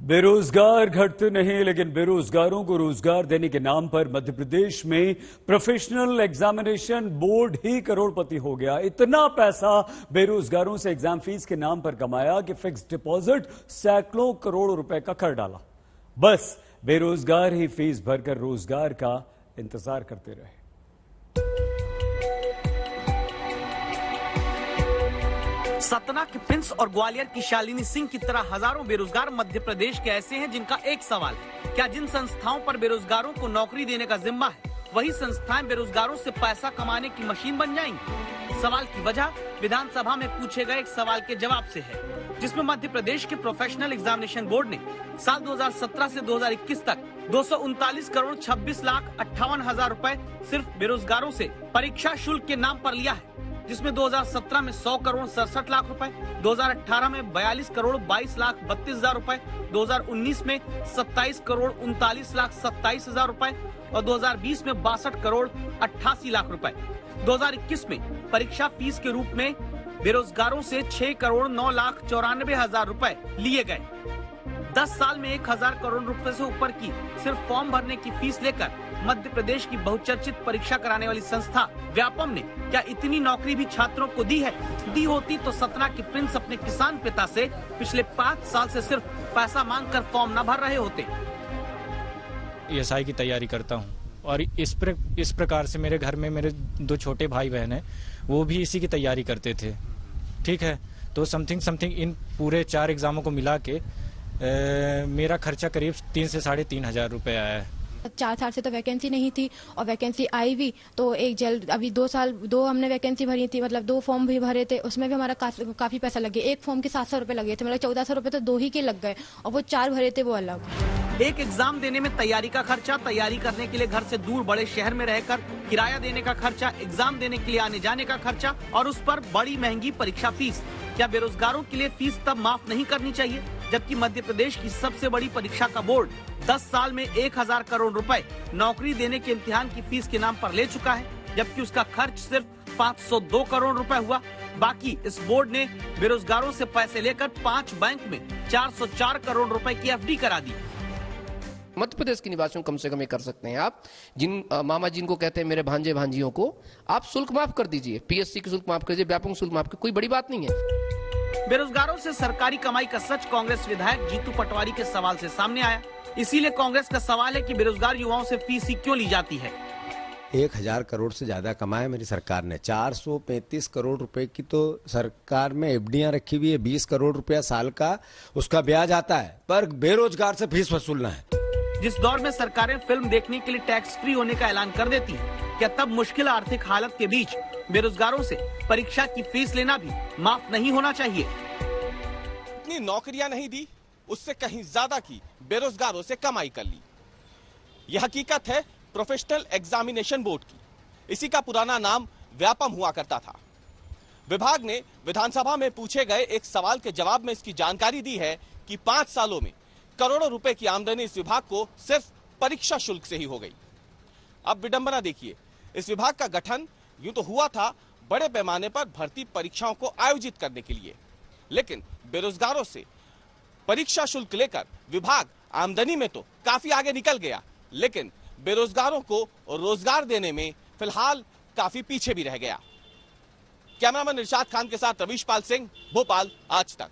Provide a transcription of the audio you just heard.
बेरोजगार घटते नहीं, लेकिन बेरोजगारों को रोजगार देने के नाम पर मध्य प्रदेश में प्रोफेशनल एग्जामिनेशन बोर्ड ही करोड़पति हो गया। इतना पैसा बेरोजगारों से एग्जाम फीस के नाम पर कमाया कि फिक्स डिपॉजिट सैकड़ों करोड़ रुपए का कर डाला। बस बेरोजगार ही फीस भरकर रोजगार का इंतजार करते रहे। सतना के प्रिंस और ग्वालियर की शालिनी सिंह की तरह हजारों बेरोजगार मध्य प्रदेश के ऐसे हैं जिनका एक सवाल है, क्या जिन संस्थाओं पर बेरोजगारों को नौकरी देने का जिम्मा है, वही संस्थाएं बेरोजगारों से पैसा कमाने की मशीन बन जाएंगी? सवाल की वजह विधानसभा में पूछे गए एक सवाल के जवाब से है, जिसमें मध्य प्रदेश के प्रोफेशनल एग्जामिनेशन बोर्ड ने साल 2017 से 2021 तक 239 करोड़ 26 लाख 58 हजार रुपए सिर्फ बेरोजगारों से परीक्षा शुल्क के नाम पर लिया है, जिसमें 2017 में 100 करोड़ 67 लाख रुपए, 2018 में 42 करोड़ 22 लाख 32 हजार रुपए, 2019 में 27 करोड़ 39 लाख 27 हजार रुपए और 2020 में 62 करोड़ 88 लाख रुपए। 2021 में परीक्षा फीस के रूप में बेरोजगारों से 6 करोड़ 9 लाख 94 हजार रुपए लिए गए। 10 साल में 1000 करोड़ रुपए से ऊपर की सिर्फ फॉर्म भरने की फीस लेकर मध्य प्रदेश की बहुचर्चित परीक्षा कराने वाली संस्था व्यापम ने क्या इतनी नौकरी भी छात्रों को दी है? दी होती तो सतना के प्रिंस अपने किसान पिता से पिछले 5 साल से सिर्फ पैसा मांगकर फॉर्म न भर रहे होते। एएसआई की तैयारी करता हूं और इस प्रकार से मेरे घर में मेरे 2 छोटे भाई बहन हैं, वो भी इसी की तैयारी करते थे। ठीक है, तो समथिंग इन पूरे 4 एग्जामों को मिला के मेरा खर्चा करीब 3 से 3.5 हजार रुपए आया है। 4 साल से तो वैकेंसी नहीं थी और वैकेंसी आई भी तो एक जल्द अभी 2 हमने वैकेंसी भरी थी, मतलब 2 फॉर्म भी भरे थे, उसमें भी हमारा काफी पैसा लगे। एक फॉर्म के 700 रुपए लगे थे, मतलब 1400 रुपए तो 2 ही के लग गए और वो 4 भरे थे वो अलग। एक एग्जाम देने में तैयारी का खर्चा, तैयारी करने के लिए घर से दूर बड़े शहर में रहकर किराया देने का खर्चा, एग्जाम देने के लिए आने जाने का खर्चा और उस पर बड़ी महंगी परीक्षा फीस। क्या बेरोजगारों के लिए फीस तब माफ नहीं करनी चाहिए जबकि मध्य प्रदेश की सबसे बड़ी परीक्षा का बोर्ड 10 साल में 1000 करोड़ रुपए नौकरी देने के इम्तिहान की फीस के नाम पर ले चुका है, जबकि उसका खर्च सिर्फ 502 करोड़ रुपए हुआ। बाकी इस बोर्ड ने बेरोजगारों से पैसे लेकर 5 बैंक में 404 करोड़ रुपए की एफडी करा दी। मध्य प्रदेश के निवासियों कम से कम ये कर सकते हैं, आप जिन मामा जिनको कहते हैं मेरे भांजे भांजियों को, आप शुल्क माफ कर दीजिए, पीएससी की शुल्क माफ कर दीजिए, व्यापक शुल्क माफ कर, कोई बड़ी बात नहीं है। बेरोजगारों से सरकारी कमाई का सच कांग्रेस विधायक जीतू पटवारी के सवाल से सामने आया। इसीलिए कांग्रेस का सवाल है कि बेरोजगार युवाओं से फीस ही क्यों ली जाती है? 1000 करोड़ से ज्यादा कमाया मेरी सरकार ने। 435 करोड़ रुपए की तो सरकार में एफडीआं रखी हुई है, 20 करोड़ रुपया साल का उसका ब्याज आता है, पर बेरोजगार से फीस वसूलना है। जिस दौर में सरकारें फिल्म देखने के लिए टैक्स फ्री होने का ऐलान कर देती है, क्या तब मुश्किल आर्थिक हालत के बीच बेरोजगारों से परीक्षा की फीस लेना भी माफ नहीं होना चाहिए? इतनी नौकरियां नहीं दी, उससे कहीं ज्यादा की बेरोजगारों से कमाई कर ली। यह हकीकत है प्रोफेशनल एग्जामिनेशन बोर्ड की। इसी का पुराना नाम व्यापम हुआ करता था। विभाग ने विधानसभा में पूछे गए एक सवाल के जवाब में इसकी जानकारी दी है कि 5 सालों में करोड़ों रुपए की आमदनी इस विभाग को सिर्फ परीक्षा शुल्क से ही हो गई। अब विडंबना देखिए, इस विभाग का गठन यूं तो हुआ था बड़े पैमाने पर भर्ती परीक्षाओं को आयोजित करने के लिए, लेकिन बेरोजगारों से परीक्षा शुल्क लेकर विभाग आमदनी में तो काफी आगे निकल गया, लेकिन बेरोजगारों को रोजगार देने में फिलहाल काफी पीछे भी रह गया। कैमरामैन इरशाद खान के साथ रवीश पाल सिंह, भोपाल, आज तक।